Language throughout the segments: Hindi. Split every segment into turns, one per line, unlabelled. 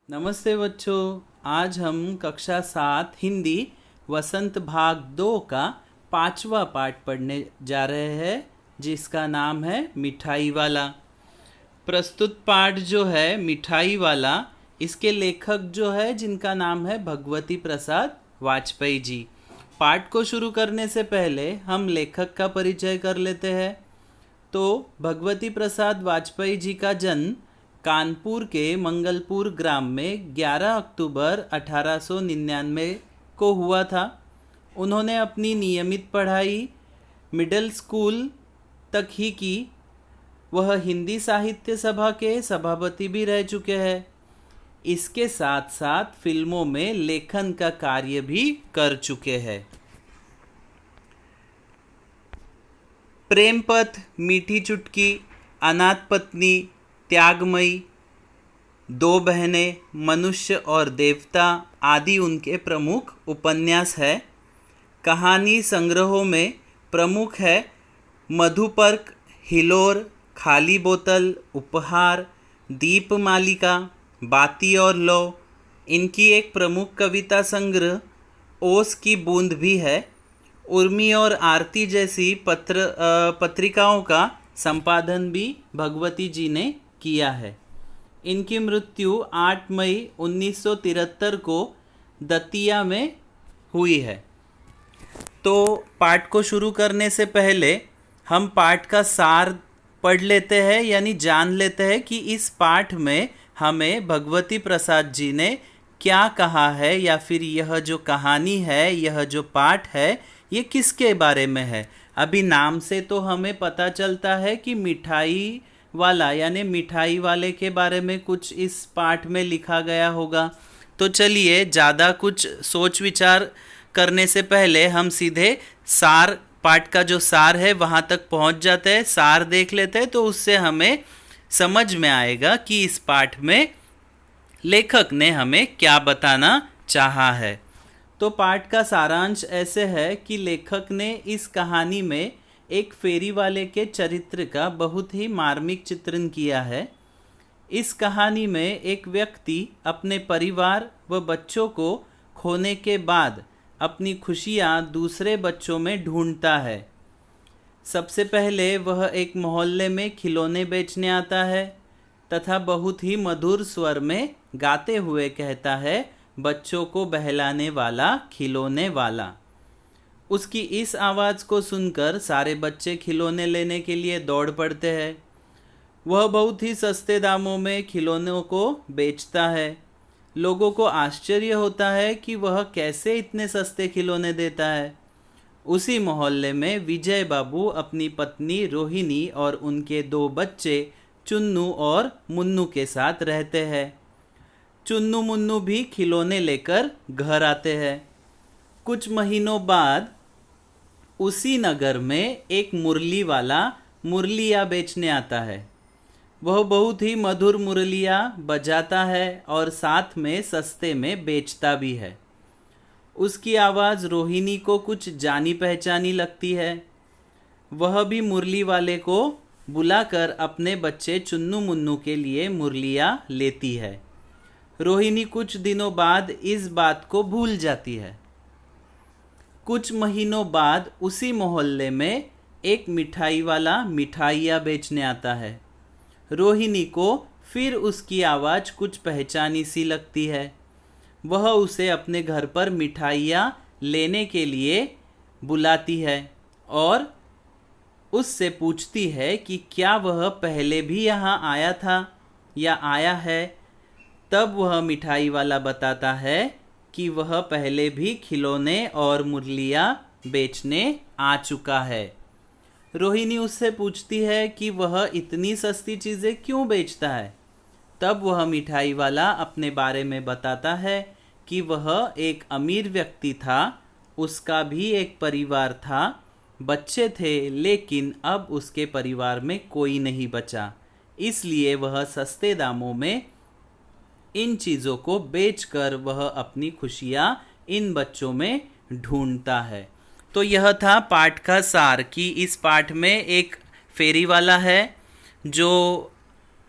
नमस्ते बच्चों। आज हम कक्षा 7 हिंदी वसंत भाग 2 का 5वां पाठ पढ़ने जा रहे हैं, जिसका नाम है मिठाई वाला। प्रस्तुत पाठ जो है मिठाई वाला, इसके लेखक जो है जिनका नाम है भगवती प्रसाद वाजपेयी जी। पाठ को शुरू करने से पहले हम लेखक का परिचय कर लेते हैं। तो भगवती प्रसाद वाजपेयी जी का जन्म कानपुर के मंगलपुर ग्राम में 11 अक्टूबर 1899 को हुआ था। उन्होंने अपनी नियमित पढ़ाई मिडिल स्कूल तक ही की। वह हिंदी साहित्य सभा के सभापति भी रह चुके हैं। इसके साथ साथ फिल्मों में लेखन का कार्य भी कर चुके हैं। प्रेमपथ, मीठी चुटकी, अनाथ पत्नी, त्यागमयी, दो बहनें, मनुष्य और देवता आदि उनके प्रमुख उपन्यास है। कहानी संग्रहों में प्रमुख है मधुपर्क, हिलोर, खाली बोतल, उपहार, दीपमालिका, बाती और लो। इनकी एक प्रमुख कविता संग्रह ओस की बूंद भी है। उर्मी और आरती जैसी पत्रिकाओं का संपादन भी भगवती जी ने किया है। इनकी मृत्यु 8 मई 1973 को दतिया में हुई है। तो पाठ को शुरू करने से पहले हम पाठ का सार पढ़ लेते हैं, यानी जान लेते हैं कि इस पाठ में हमें भगवती प्रसाद जी ने क्या कहा है, या फिर यह जो कहानी है, यह जो पाठ है, ये किसके बारे में है। अभी नाम से तो हमें पता चलता है कि मिठाई वाला यानी मिठाई वाले के बारे में कुछ इस पाठ में लिखा गया होगा। तो चलिए, ज़्यादा कुछ सोच विचार करने से पहले हम सीधे सार, पाठ का जो सार है वहाँ तक पहुँच जाते हैं। सार देख लेते हैं, तो उससे हमें समझ में आएगा कि इस पाठ में लेखक ने हमें क्या बताना चाहा है। तो पाठ का सारांश ऐसे है कि लेखक ने इस कहानी में एक फेरी वाले के चरित्र का बहुत ही मार्मिक चित्रण किया है। इस कहानी में एक व्यक्ति अपने परिवार व बच्चों को खोने के बाद अपनी खुशियाँ दूसरे बच्चों में ढूंढता है। सबसे पहले वह एक मोहल्ले में खिलौने बेचने आता है तथा बहुत ही मधुर स्वर में गाते हुए कहता है, बच्चों को बहलाने वाला, खिलौने वाला। उसकी इस आवाज़ को सुनकर सारे बच्चे खिलौने लेने के लिए दौड़ पड़ते हैं। वह बहुत ही सस्ते दामों में खिलौनों को बेचता है। लोगों को आश्चर्य होता है कि वह कैसे इतने सस्ते खिलौने देता है। उसी मोहल्ले में विजय बाबू अपनी पत्नी रोहिणी और उनके 2 बच्चे चुन्नू और मुन्नू के साथ रहते हैं। चुन्नू मुन्नू भी खिलौने लेकर घर आते हैं। कुछ महीनों बाद उसी नगर में एक मुरली वाला मुरलियाँ बेचने आता है। वह बहुत ही मधुर मुरलियाँ बजाता है और साथ में सस्ते में बेचता भी है। उसकी आवाज़ रोहिणी को कुछ जानी पहचानी लगती है। वह भी मुरली वाले को बुलाकर अपने बच्चे चुन्नू मुन्नू के लिए मुरलियाँ लेती है। रोहिणी कुछ दिनों बाद इस बात को भूल जाती है। कुछ महीनों बाद उसी मोहल्ले में एक मिठाई वाला मिठाइयाँ बेचने आता है। रोहिणी को फिर उसकी आवाज़ कुछ पहचानी सी लगती है। वह उसे अपने घर पर मिठाइयाँ लेने के लिए बुलाती है और उससे पूछती है कि क्या वह पहले भी यहाँ आया था या आया है। तब वह मिठाई वाला बताता है कि वह पहले भी खिलौने और मुरलियाँ बेचने आ चुका है। रोहिणी उससे पूछती है कि वह इतनी सस्ती चीज़ें क्यों बेचता है। तब वह मिठाई वाला अपने बारे में बताता है कि वह एक अमीर व्यक्ति था, उसका भी एक परिवार था, बच्चे थे, लेकिन अब उसके परिवार में कोई नहीं बचा, इसलिए वह सस्ते दामों में इन चीज़ों को बेचकर वह अपनी खुशियाँ इन बच्चों में ढूंढता है। तो यह था पाठ का सार कि इस पाठ में एक फेरी वाला है जो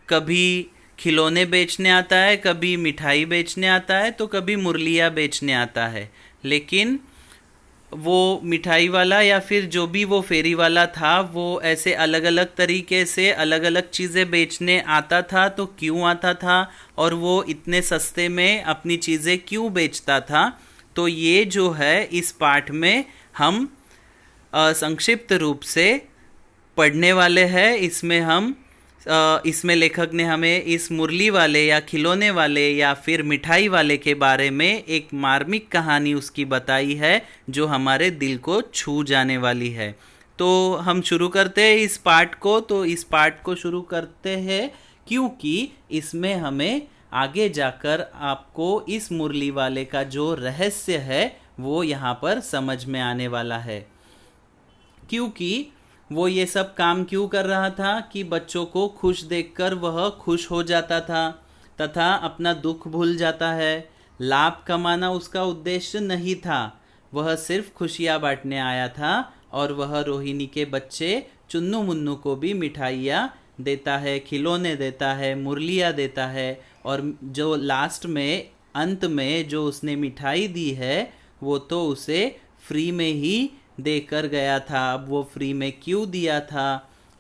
कभी खिलौने बेचने आता है, कभी मिठाई बेचने आता है, तो कभी मुरलिया बेचने आता है। लेकिन वो मिठाई वाला या फिर जो भी वो फेरी वाला था, वो ऐसे अलग अलग तरीके से अलग अलग चीज़ें बेचने आता था। तो क्यों आता था और वो इतने सस्ते में अपनी चीज़ें क्यों बेचता था, तो ये जो है इस पाठ में हम संक्षिप्त रूप से पढ़ने वाले हैं। इसमें लेखक ने हमें इस मुरली वाले या खिलौने वाले या फिर मिठाई वाले के बारे में एक मार्मिक कहानी उसकी बताई है, जो हमारे दिल को छू जाने वाली है। तो हम शुरू करते हैं इस पाठ को। तो इस पाठ को शुरू करते हैं क्योंकि इसमें हमें आगे जाकर आपको इस मुरली वाले का जो रहस्य है वो यहाँ पर समझ में आने वाला है। क्योंकि वो ये सब काम क्यों कर रहा था कि बच्चों को खुश देखकर वह खुश हो जाता था तथा अपना दुख भूल जाता है। लाभ कमाना उसका उद्देश्य नहीं था, वह सिर्फ खुशियाँ बांटने आया था। और वह रोहिणी के बच्चे चुन्नू मुन्नू को भी मिठाइयाँ देता है, खिलौने देता है, मुरलियाँ देता है। और जो लास्ट में अंत में जो उसने मिठाई दी है वो तो उसे फ्री में ही देकर गया था। अब वो फ्री में क्यों दिया था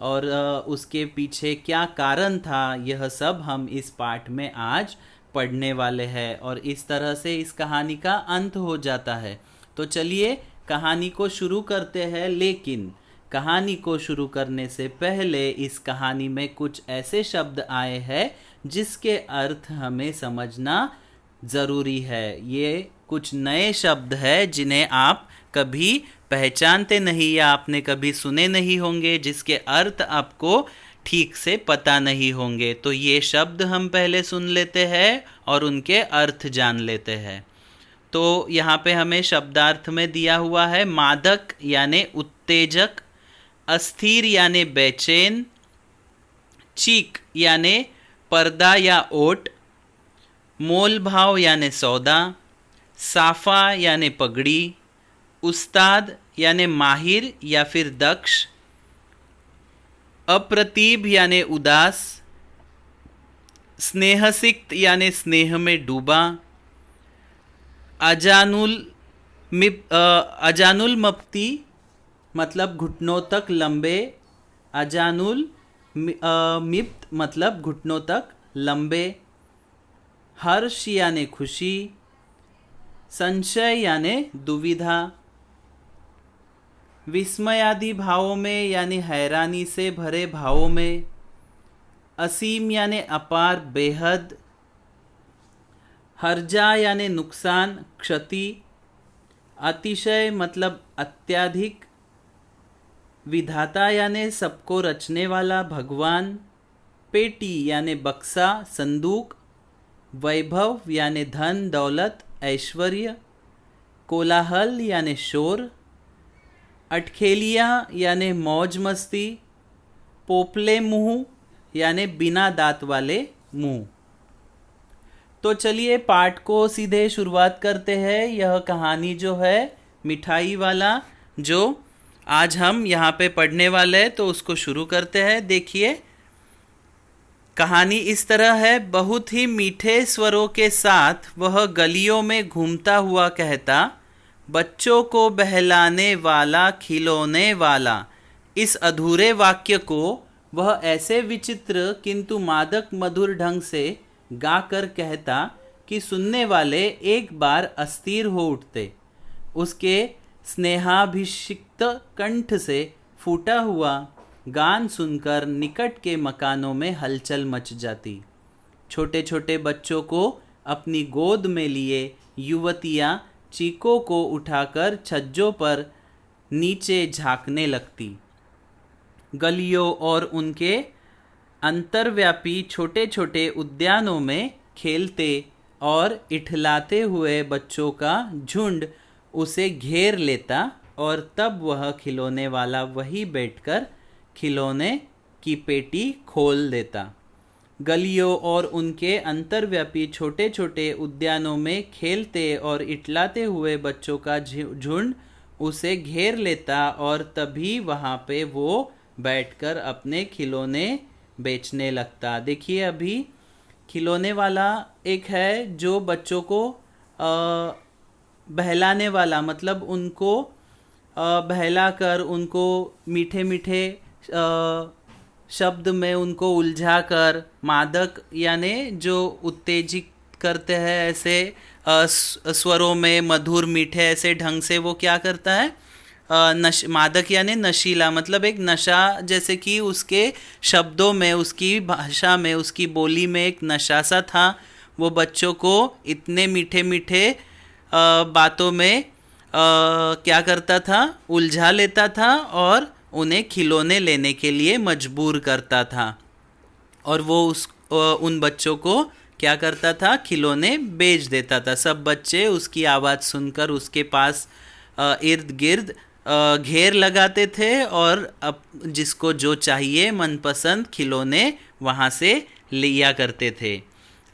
और उसके पीछे क्या कारण था, यह सब हम इस पाठ में आज पढ़ने वाले हैं। और इस तरह से इस कहानी का अंत हो जाता है। तो चलिए कहानी को शुरू करते हैं। लेकिन कहानी को शुरू करने से पहले इस कहानी में कुछ ऐसे शब्द आए हैं जिसके अर्थ हमें समझना ज़रूरी है। ये कुछ नए शब्द हैं जिन्हें आप कभी पहचानते नहीं या आपने कभी सुने नहीं होंगे, जिसके अर्थ आपको ठीक से पता नहीं होंगे। तो ये शब्द हम पहले सुन लेते हैं और उनके अर्थ जान लेते हैं। तो यहाँ पे हमें शब्दार्थ में दिया हुआ है मादक यानी उत्तेजक, अस्थिर यानी बेचैन, चीक यानी पर्दा या ओट, मोल भाव यानी सौदा, साफा यानी पगड़ी, उस्ताद यानी माहिर या फिर दक्ष, अप्रतीब यानी उदास, स्नेहसिक्त यानी स्नेह में डूबा, अजानुल मप्ती मतलब घुटनों तक लंबे, अजानुल मिप्त मतलब घुटनों तक लंबे, हर्ष यानी खुशी, संशय यानी दुविधा, विस्मयादि भावों में यानी हैरानी से भरे भावों में, असीम यानी अपार बेहद, हर्जा यानी नुकसान क्षति, अतिशय मतलब अत्यधिक, विधाता यानी सबको रचने वाला भगवान, पेटी यानी बक्सा संदूक, वैभव यानी धन दौलत ऐश्वर्य, कोलाहल यानी शोर, अटखेलियाँ यानी मौज मस्ती, पोपले मुंह यानी बिना दांत वाले मुंह। तो चलिए पाठ को सीधे शुरुआत करते हैं। यह कहानी जो है मिठाई वाला जो आज हम यहाँ पे पढ़ने वाले हैं, तो उसको शुरू करते हैं। देखिए कहानी इस तरह है। बहुत ही मीठे स्वरों के साथ वह गलियों में घूमता हुआ कहता, बच्चों को बहलाने वाला खिलौने वाला। इस अधूरे वाक्य को वह ऐसे विचित्र किंतु मादक मधुर ढंग से गाकर कहता कि सुनने वाले एक बार अस्थिर हो उठते। उसके स्नेहाभिषिक्त कंठ से फूटा हुआ गान सुनकर निकट के मकानों में हलचल मच जाती। छोटे छोटे बच्चों को अपनी गोद में लिए युवतियाँ चीकों को उठाकर छज्जों पर नीचे झांकने लगती। गलियों और उनके अंतर्व्यापी छोटे छोटे उद्यानों में खेलते और इठलाते हुए बच्चों का झुंड उसे घेर लेता और तब वह खिलौने वाला वही बैठकर खिलौने की पेटी खोल देता। गलियों और उनके अंतर्व्यापी छोटे छोटे उद्यानों में खेलते और इठलाते हुए बच्चों का झुंड उसे घेर लेता और तभी वहाँ पे वो बैठकर अपने खिलौने बेचने लगता। देखिए अभी खिलौने वाला एक है जो बच्चों को बहलाने वाला, मतलब उनको बहला कर उनको मीठे मीठे शब्द में उनको उलझा कर, मादक यानी जो उत्तेजित करते हैं ऐसे स्वरों में मधुर मीठे ऐसे ढंग से वो क्या करता है, मादक यानी नशीला, मतलब एक नशा, जैसे कि उसके शब्दों में, उसकी भाषा में, उसकी बोली में एक नशा सा था। वो बच्चों को इतने मीठे मीठे बातों में क्या करता था, उलझा लेता था और उन्हें खिलौने लेने के लिए मजबूर करता था। और वो उन बच्चों को क्या करता था, खिलौने बेच देता था। सब बच्चे उसकी आवाज़ सुनकर उसके पास इर्द गिर्द घेर लगाते थे और अब जिसको जो चाहिए मनपसंद खिलौने वहाँ से लिया करते थे।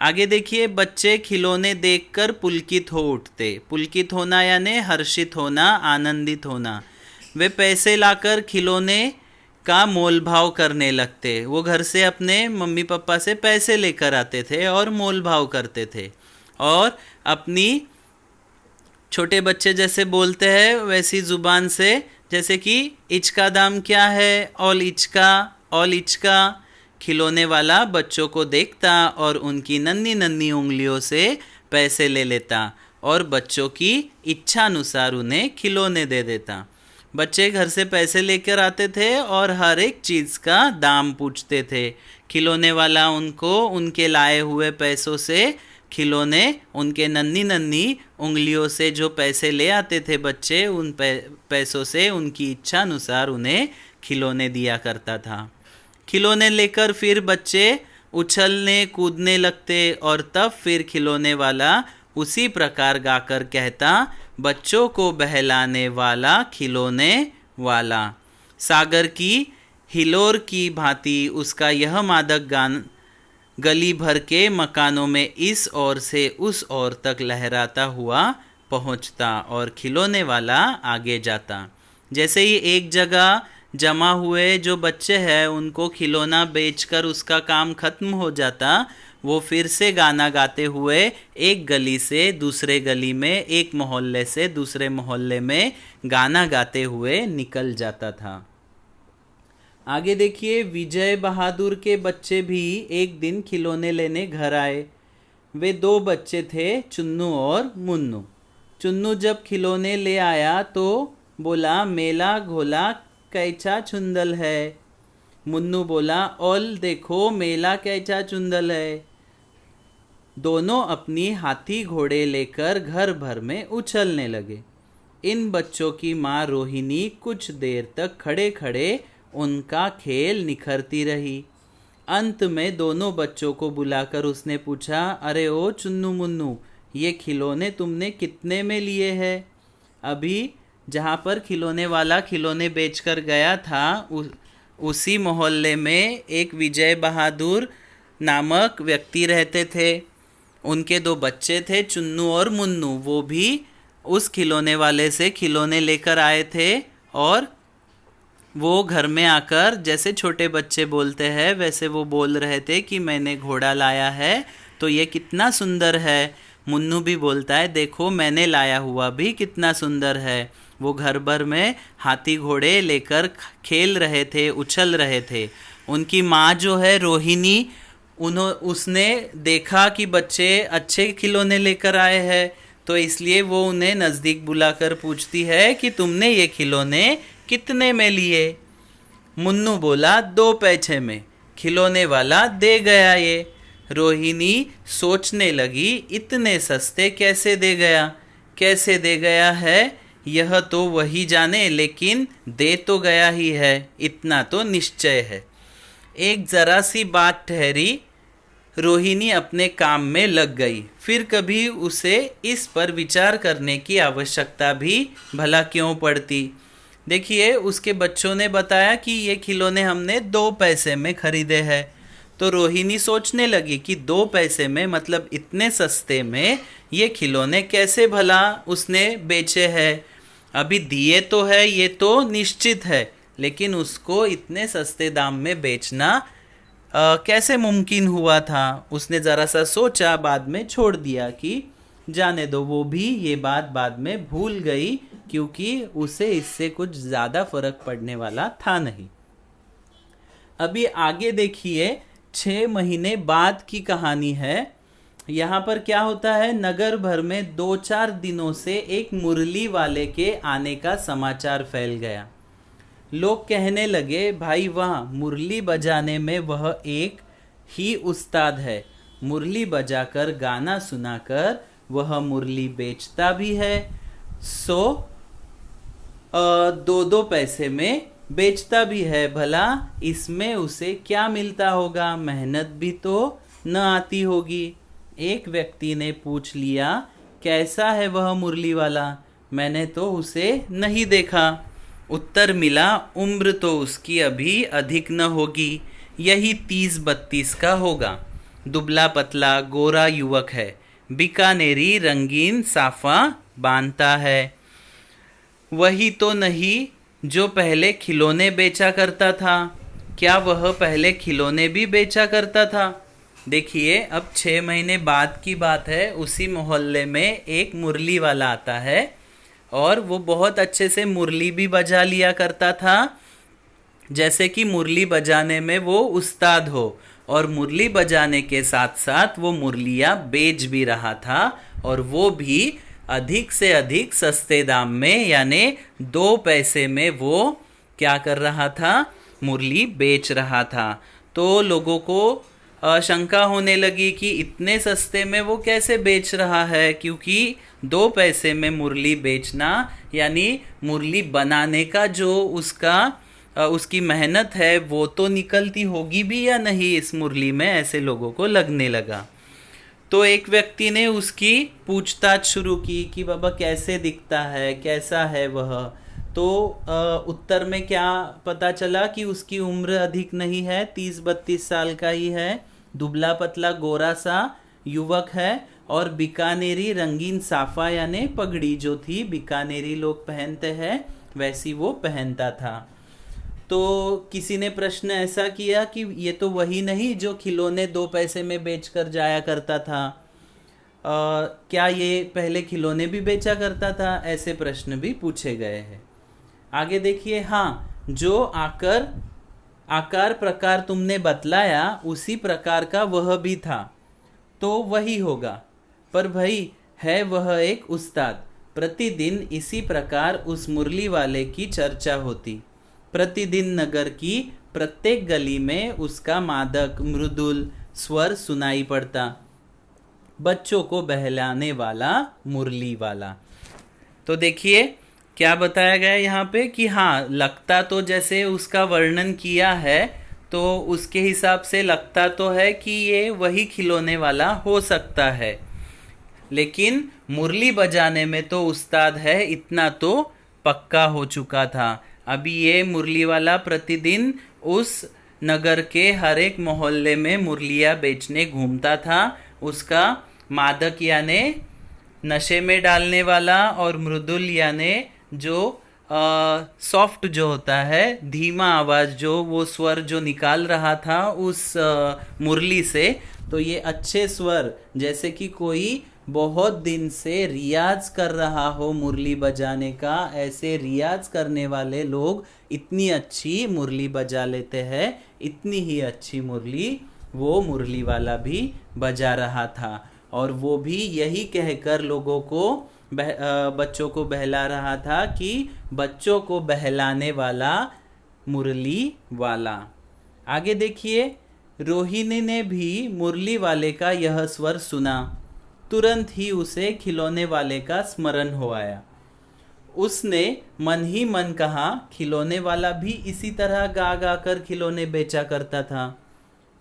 आगे देखिए, बच्चे खिलौने देखकर पुलकित हो उठते। पुलकित होना यानी हर्षित होना, आनंदित होना। वे पैसे लाकर खिलौने का मोल भाव करने लगते। वो घर से अपने मम्मी पापा से पैसे लेकर आते थे और मोल भाव करते थे, और अपनी छोटे बच्चे जैसे बोलते हैं वैसी ज़ुबान से, जैसे कि इचका दाम क्या है, ऑल इचका। खिलौने वाला बच्चों को देखता और उनकी नन्ही नन्ही उंगलियों से पैसे ले लेता और बच्चों की इच्छा अनुसार उन्हें खिलौने दे देता। बच्चे घर से पैसे लेकर आते थे और हर एक चीज़ का दाम पूछते थे। खिलौने वाला उनको उनके लाए हुए पैसों से खिलौने, उनके नन्ही नन्ही उंगलियों से जो पैसे ले आते थे बच्चे, उन पैसों से उनकी इच्छा अनुसार उन्हें खिलौने दिया करता था। खिलौने लेकर फिर बच्चे उछलने कूदने लगते और तब फिर खिलौने वाला उसी प्रकार गाकर कहता, बच्चों को बहलाने वाला खिलौने वाला। सागर की हिलोर की भांति उसका यह मादक गान गली भर के मकानों में इस ओर से उस ओर तक लहराता हुआ पहुंचता और खिलौने वाला आगे जाता। जैसे ही एक जगह जमा हुए जो बच्चे हैं उनको खिलौना बेचकर उसका काम खत्म हो जाता, वो फिर से गाना गाते हुए एक गली से दूसरे गली में, एक मोहल्ले से दूसरे मोहल्ले में गाना गाते हुए निकल जाता था। आगे देखिए, विजय बहादुर के बच्चे भी एक दिन खिलौने लेने घर आए। वे दो बच्चे थे, चुन्नू और मुन्नू। चुन्नू जब खिलौने ले आया तो बोला, मेला घोला कैचा चुंदल है। मुन्नू बोला, ओल देखो मेला कैचा चुंदल है। दोनों अपनी हाथी घोड़े लेकर घर भर में उछलने लगे। इन बच्चों की माँ रोहिणी कुछ देर तक खड़े खड़े उनका खेल निखरती रही। अंत में दोनों बच्चों को बुलाकर उसने पूछा, अरे ओ चुन्नू मुन्नू, ये खिलौने तुमने कितने में लिए हैं? अभी जहाँ पर खिलौने वाला खिलौने बेचकर गया था उसी मोहल्ले में एक विजय बहादुर नामक व्यक्ति रहते थे। उनके दो बच्चे थे, चुन्नू और मुन्नू। वो भी उस खिलौने वाले से खिलौने लेकर आए थे और वो घर में आकर जैसे छोटे बच्चे बोलते हैं वैसे वो बोल रहे थे कि मैंने घोड़ा लाया है तो ये कितना सुंदर है। मुन्नू भी बोलता है, देखो मैंने लाया हुआ भी कितना सुंदर है। वो घर भर में हाथी घोड़े लेकर खेल रहे थे, उछल रहे थे। उनकी माँ जो है रोहिणी, उसने देखा कि बच्चे अच्छे खिलौने लेकर आए हैं तो इसलिए वो उन्हें नज़दीक बुलाकर पूछती है कि तुमने ये खिलौने कितने में लिए? मुन्नू बोला, 2 पैसे में। खिलौने वाला दे गया ये। रोहिणी सोचने लगी, इतने सस्ते कैसे दे गया है, यह तो वही जाने, लेकिन दे तो गया ही है, इतना तो निश्चय है। एक जरा सी बात ठहरी, रोहिणी अपने काम में लग गई। फिर कभी उसे इस पर विचार करने की आवश्यकता भी भला क्यों पड़ती। देखिए, उसके बच्चों ने बताया कि ये खिलौने हमने 2 पैसे में खरीदे हैं। तो रोहिणी सोचने लगी कि 2 पैसे में, मतलब इतने सस्ते में ये खिलौने कैसे भला उसने बेचे हैं। अभी दिए तो है, ये तो निश्चित है, लेकिन उसको इतने सस्ते दाम में बेचना कैसे मुमकिन हुआ था। उसने ज़रा सा सोचा, बाद में छोड़ दिया कि जाने दो। वो भी ये बात बाद में भूल गई क्योंकि उसे इससे कुछ ज़्यादा फर्क पड़ने वाला था नहीं। अभी आगे देखिए, 6 महीने बाद की कहानी है। यहाँ पर क्या होता है, नगर भर में 2-4 दिनों से एक मुरली वाले के आने का समाचार फैल गया। लोग कहने लगे, भाई वाह, मुरली बजाने में वह एक ही उस्ताद है। मुरली बजाकर गाना सुनाकर वह मुरली बेचता भी है, सो 2-2 पैसे में बेचता भी है। भला इसमें उसे क्या मिलता होगा, मेहनत भी तो न आती होगी। एक व्यक्ति ने पूछ लिया, कैसा है वह मुरली वाला, मैंने तो उसे नहीं देखा। उत्तर मिला, उम्र तो उसकी अभी अधिक न होगी, यही 30-32 का होगा। दुबला पतला गोरा युवक है, बीकानेरी रंगीन साफा बांधता है। वही तो नहीं जो पहले खिलौने बेचा करता था। क्या वह पहले खिलौने भी बेचा करता था? देखिए, अब 6 महीने बाद की बात है। उसी मोहल्ले में एक मुरली वाला आता है और वो बहुत अच्छे से मुरली भी बजा लिया करता था, जैसे कि मुरली बजाने में वो उस्ताद हो, और मुरली बजाने के साथ साथ वो मुरलियाँ बेच भी रहा था, और वो भी अधिक से अधिक सस्ते दाम में, यानी 2 पैसे में वो क्या कर रहा था, मुरली बेच रहा था। तो लोगों को शंका होने लगी कि इतने सस्ते में वो कैसे बेच रहा है, क्योंकि 2 पैसे में मुरली बेचना यानी मुरली बनाने का जो उसकी मेहनत है वो तो निकलती होगी भी या नहीं इस मुरली में, ऐसे लोगों को लगने लगा। तो एक व्यक्ति ने उसकी पूछताछ शुरू की कि बाबा कैसे दिखता है, कैसा है वह। तो उत्तर में क्या पता चला कि उसकी उम्र अधिक नहीं है, 30-32 साल का ही है, दुबला पतला गोरा सा युवक है, और बीकानेरी रंगीन साफा यानी पगड़ी जो थी बीकानेरी लोग पहनते हैं वैसी वो पहनता था। तो किसी ने प्रश्न ऐसा किया कि ये तो वही नहीं जो खिलौने 2 पैसे में बेचकर जाया करता था, क्या ये पहले खिलौने भी बेचा करता था? ऐसे प्रश्न भी पूछे गए हैं। आगे देखिए, हाँ, जो आकार प्रकार तुमने बतलाया उसी प्रकार का वह भी था, तो वही होगा। पर भाई है वह एक उस्ताद, प्रतिदिन इसी प्रकार उस मुरली वाले की चर्चा होती। प्रतिदिन नगर की प्रत्येक गली में उसका मादक मृदुल स्वर सुनाई पड़ता। बच्चों को बहलाने वाला मुरली वाला। तो देखिए क्या बताया गया यहाँ पे कि हाँ, लगता तो जैसे उसका वर्णन किया है तो उसके हिसाब से लगता तो है कि ये वही खिलौने वाला हो सकता है, लेकिन मुरली बजाने में तो उस्ताद है, इतना तो पक्का हो चुका था। अभी ये मुरली वाला प्रतिदिन उस नगर के हर एक मोहल्ले में मुरलियाँ बेचने घूमता था। उसका मादक यानी नशे में डालने वाला, और मृदुल यानी जो सॉफ्ट जो होता है, धीमा आवाज़ जो वो स्वर जो निकाल रहा था उस मुरली से, तो ये अच्छे स्वर जैसे कि कोई बहुत दिन से रियाज कर रहा हो मुरली बजाने का, ऐसे रियाज करने वाले लोग इतनी अच्छी मुरली बजा लेते हैं। इतनी ही अच्छी मुरली वो मुरली वाला भी बजा रहा था, और वो भी यही कहकर लोगों को बच्चों को बहला रहा था कि बच्चों को बहलाने वाला मुरली वाला। आगे देखिए, रोहिणी ने भी मुरली वाले का यह स्वर सुना, तुरंत ही उसे खिलौने वाले का स्मरण हो आया। उसने मन ही मन कहा, खिलौने वाला भी इसी तरह गा गा कर खिलौने बेचा करता था।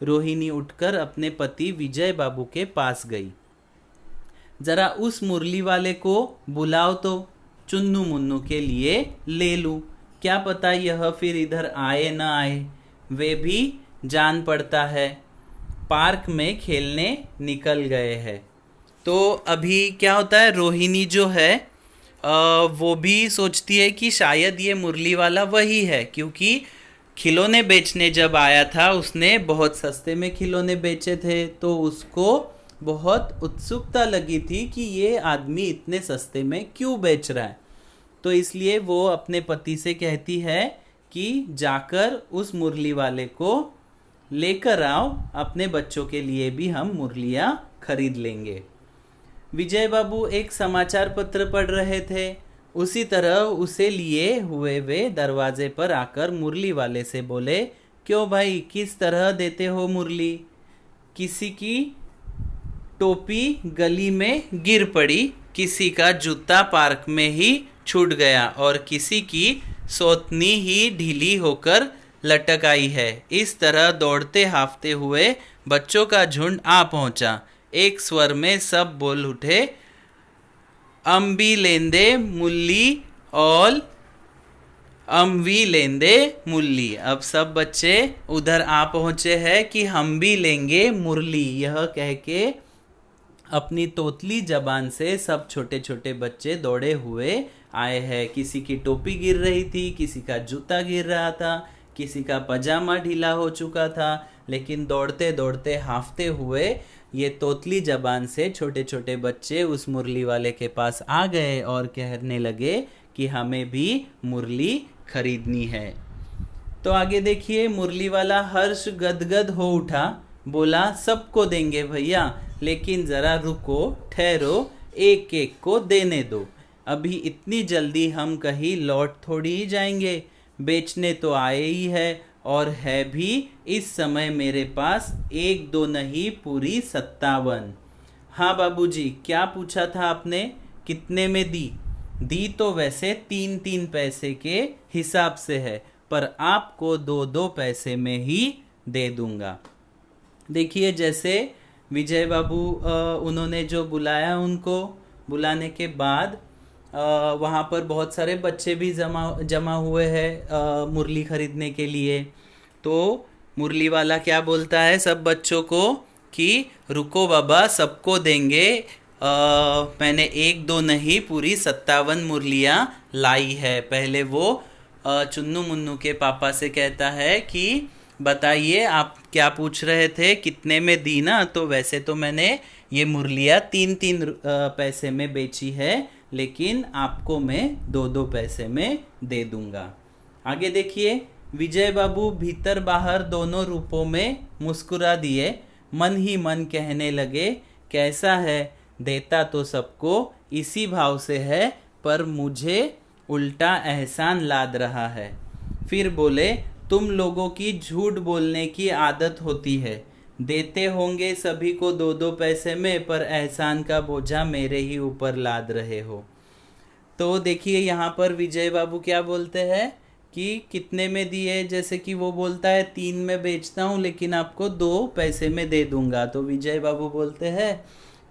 रोहिणी उठकर अपने पति विजय बाबू के पास गई। जरा उस मुरली वाले को बुलाओ तो चुन्नू मुन्नू के लिए ले लूं, क्या पता यह फिर इधर आए न आए, वे भी जान पड़ता है। पार्क में खेलने निकल गए हैं। तो अभी क्या होता है, रोहिणी जो है वो भी सोचती है कि शायद ये मुरली वाला वही है, क्योंकि खिलौने बेचने जब आया था उसने बहुत सस्ते में खिलौने बेचे थे, तो उसको बहुत उत्सुकता लगी थी कि ये आदमी इतने सस्ते में क्यों बेच रहा है। तो इसलिए वो अपने पति से कहती है कि जाकर उस मुरली वाले को लेकर आओ, अपने बच्चों के लिए भी हम मुरलियाँ खरीद लेंगे। विजय बाबू एक समाचार पत्र पढ़ रहे थे। उसी तरह उसे लिए हुए वे दरवाजे पर आकर मुरली वाले से बोले, क्यों भाई, किस तरह देते हो मुरली? किसी की टोपी गली में गिर पड़ी, किसी का जूता पार्क में ही छूट गया और किसी की सौतनी ही ढीली होकर लटक आई है। इस तरह दौड़ते हाफते हुए बच्चों का झुंड आ पहुंचा। एक स्वर में सब बोल उठे, अम्बी लेंदे मुल्ली और अम्बी लेंदे मुरली। अब सब बच्चे उधर आ पहुंचे हैं कि हम भी लेंगे मुरली, यह कह के अपनी तोतली जबान से सब छोटे छोटे बच्चे दौड़े हुए आए हैं। किसी की टोपी गिर रही थी, किसी का जूता गिर रहा था, किसी का पजामा ढीला हो चुका था, लेकिन दौड़ते दौड़ते हाफते हुए ये तोतली जबान से छोटे छोटे बच्चे उस मुरली वाले के पास आ गए और कहने लगे कि हमें भी मुरली खरीदनी है। तो आगे देखिए, मुरली वाला हर्ष गदगद हो उठा, बोला सबको देंगे भैया, लेकिन ज़रा रुको, ठहरो, एक एक को देने दो। अभी इतनी जल्दी हम कहीं लौट थोड़ी ही जाएंगे, बेचने तो आए ही है, और है भी इस समय मेरे पास 1-2 नहीं, पूरी 57। हाँ बाबूजी, क्या पूछा था आपने, कितने में दी? दी तो वैसे 3-3 पैसे के हिसाब से है, पर आपको 2-2 पैसे में ही दे दूंगा। देखिए, जैसे विजय बाबू उन्होंने जो बुलाया, उनको बुलाने के बाद वहाँ पर बहुत सारे बच्चे भी जमा हुए हैं मुरली खरीदने के लिए। तो मुरली वाला क्या बोलता है सब बच्चों को कि रुको बाबा, सबको देंगे, मैंने 1-2 नहीं, पूरी 57 मुरलियाँ लाई है। पहले वो चुन्नू मुन्नू के पापा से कहता है कि बताइए आप क्या पूछ रहे थे, कितने में दी ना? तो वैसे तो मैंने ये मुरलियाँ 3-3 पैसे में बेची है, लेकिन आपको मैं 2-2 पैसे में दे दूंगा। आगे देखिए, विजय बाबू भीतर बाहर दोनों रूपों में मुस्कुरा दिए, मन ही मन कहने लगे, कैसा है, देता तो सबको इसी भाव से है, पर मुझे उल्टा एहसान लाद रहा है। फिर बोले, तुम लोगों की झूठ बोलने की आदत होती है, देते होंगे सभी को 2-2 पैसे में, पर एहसान का बोझा मेरे ही ऊपर लाद रहे हो। तो देखिए, यहाँ पर विजय बाबू क्या बोलते हैं कि कितने में दिए, जैसे कि वो बोलता है 3 में बेचता हूँ, लेकिन आपको 2 पैसे में दे दूंगा। तो विजय बाबू बोलते हैं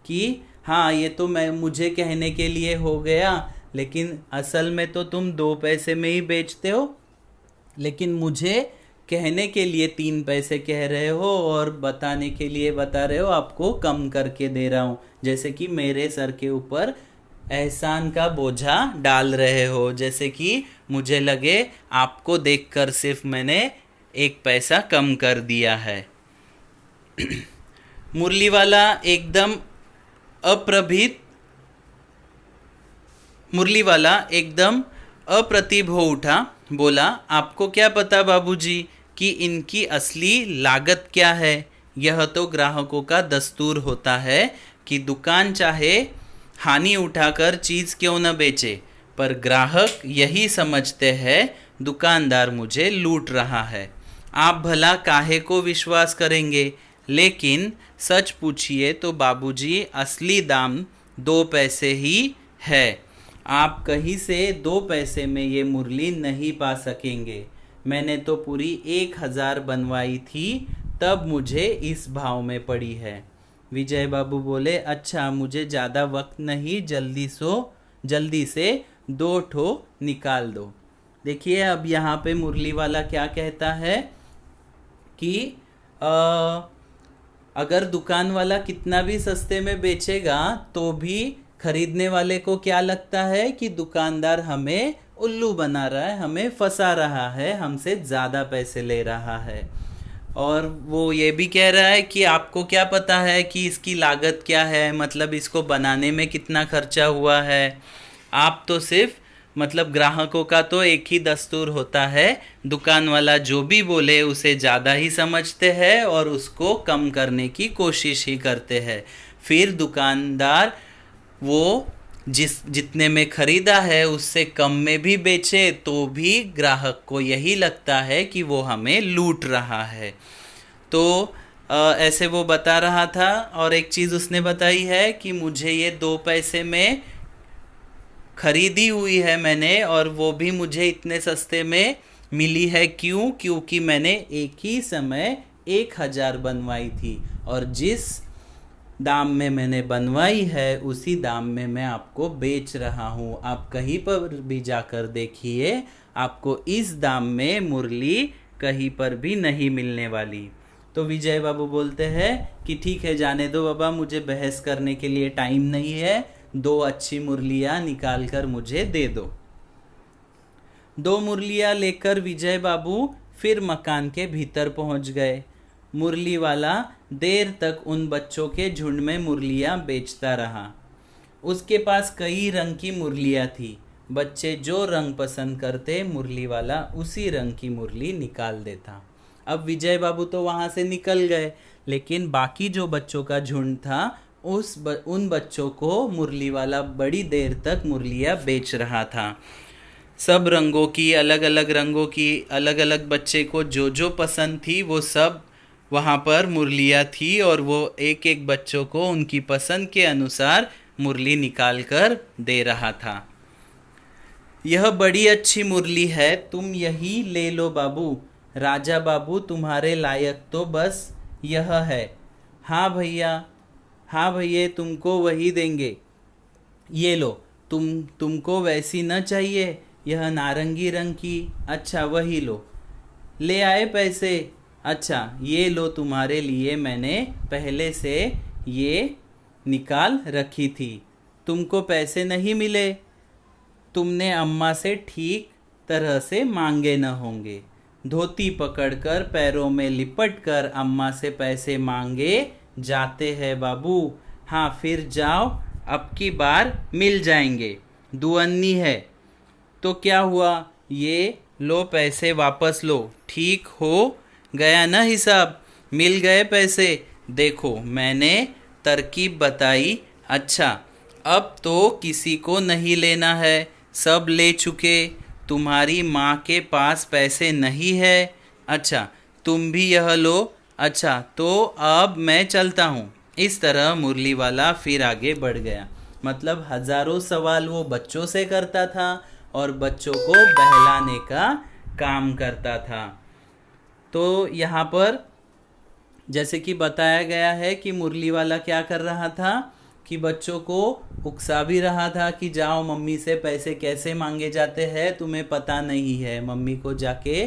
कि हाँ, ये तो मुझे कहने के लिए हो गया, लेकिन असल में तो तुम 2 पैसे में ही बेचते हो, लेकिन मुझे कहने के लिए 3 पैसे कह रहे हो और बताने के लिए बता रहे हो, आपको कम करके दे रहा हूँ, जैसे कि मेरे सर के ऊपर एहसान का बोझा डाल रहे हो, जैसे कि मुझे लगे आपको देखकर सिर्फ मैंने 1 पैसा कम कर दिया है। मुरली वाला एकदम अप्रतिभ हो उठा, बोला, आपको क्या पता बाबूजी कि इनकी असली लागत क्या है? यह तो ग्राहकों का दस्तूर होता है कि दुकान चाहे हानि उठाकर चीज़ क्यों न बेचे, पर ग्राहक यही समझते हैं दुकानदार मुझे लूट रहा है। आप भला काहे को विश्वास करेंगे, लेकिन सच पूछिए तो बाबूजी असली दाम 2 पैसे ही है। आप कहीं से 2 पैसे में ये मुरली नहीं पा सकेंगे। मैंने तो पूरी 1000 बनवाई थी, तब मुझे इस भाव में पड़ी है। विजय बाबू बोले, अच्छा, मुझे ज़्यादा वक्त नहीं, जल्दी से 2 ठो निकाल दो। देखिए, अब यहाँ पे मुरली वाला क्या कहता है कि अगर दुकान वाला कितना भी सस्ते में बेचेगा तो भी खरीदने वाले को क्या लगता है कि दुकानदार हमें उल्लू बना रहा है, हमें फंसा रहा है, हमसे ज़्यादा पैसे ले रहा है। और वो ये भी कह रहा है कि आपको क्या पता है कि इसकी लागत क्या है, मतलब इसको बनाने में कितना खर्चा हुआ है। आप तो सिर्फ मतलब ग्राहकों का तो एक ही दस्तूर होता है, दुकान वाला जो भी बोले उसे ज़्यादा ही समझते हैं और उसको कम करने की कोशिश ही करते हैं। फिर दुकानदार वो जितने में खरीदा है उससे कम में भी बेचे तो भी ग्राहक को यही लगता है कि वो हमें लूट रहा है। तो ऐसे वो बता रहा था। और एक चीज़ उसने बताई है कि मुझे ये 2 पैसे में खरीदी हुई है मैंने, और वो भी मुझे इतने सस्ते में मिली है। क्यों? क्योंकि मैंने एक ही समय 1000 बनवाई थी, और जिस दाम में मैंने बनवाई है उसी दाम में मैं आपको बेच रहा हूँ। आप कहीं पर भी जाकर देखिए, आपको इस दाम में मुरली कहीं पर भी नहीं मिलने वाली। तो विजय बाबू बोलते हैं कि ठीक है, जाने दो बाबा, मुझे बहस करने के लिए टाइम नहीं है, 2 अच्छी मुरलियाँ निकाल कर मुझे दे दो। 2 मुरलियाँ लेकर विजय बाबू फिर मकान के भीतर पहुंच गए। मुरली वाला देर तक उन बच्चों के झुंड में मुरलियाँ बेचता रहा। उसके पास कई रंग की मुरलियाँ थी। बच्चे जो रंग पसंद करते, मुरली वाला उसी रंग की मुरली निकाल देता। अब विजय बाबू तो वहाँ से निकल गए, लेकिन बाकी जो बच्चों का झुंड था उन बच्चों को मुरली वाला बड़ी देर तक मुरलियाँ बेच रहा था। सब रंगों की, अलग अलग रंगों की, अलग अलग बच्चे को जो जो पसंद थी वो सब वहाँ पर मुरलियाँ थी, और वो एक एक बच्चों को उनकी पसंद के अनुसार मुरली निकाल कर दे रहा था। यह बड़ी अच्छी मुरली है, तुम यही ले लो बाबू। राजा बाबू, तुम्हारे लायक तो बस यह है। हाँ भैया, हाँ भैया, तुमको वही देंगे। ये लो, तुमको वैसी न चाहिए, यह नारंगी रंग की। अच्छा, वही लो। ले आए पैसे? अच्छा, ये लो, तुम्हारे लिए मैंने पहले से ये निकाल रखी थी। तुमको पैसे नहीं मिले, तुमने अम्मा से ठीक तरह से मांगे न होंगे। धोती पकड़कर पैरों में लिपट कर अम्मा से पैसे मांगे जाते हैं बाबू। हाँ, फिर जाओ, अब की बार मिल जाएंगे। दुअन्नी है तो क्या हुआ, ये लो पैसे वापस लो। ठीक हो गया ना हिसाब? मिल गए पैसे? देखो, मैंने तरकीब बताई। अच्छा, अब तो किसी को नहीं लेना है, सब ले चुके। तुम्हारी माँ के पास पैसे नहीं है। अच्छा, तुम भी यह लो। अच्छा, तो अब मैं चलता हूँ। इस तरह मुरली वाला फिर आगे बढ़ गया। मतलब हजारों सवाल वो बच्चों से करता था और बच्चों को बहलाने का काम करता था। तो यहाँ पर जैसे कि बताया गया है कि मुरली वाला क्या कर रहा था कि बच्चों को उकसा भी रहा था कि जाओ, मम्मी से पैसे कैसे मांगे जाते हैं तुम्हें पता नहीं है। मम्मी को जाके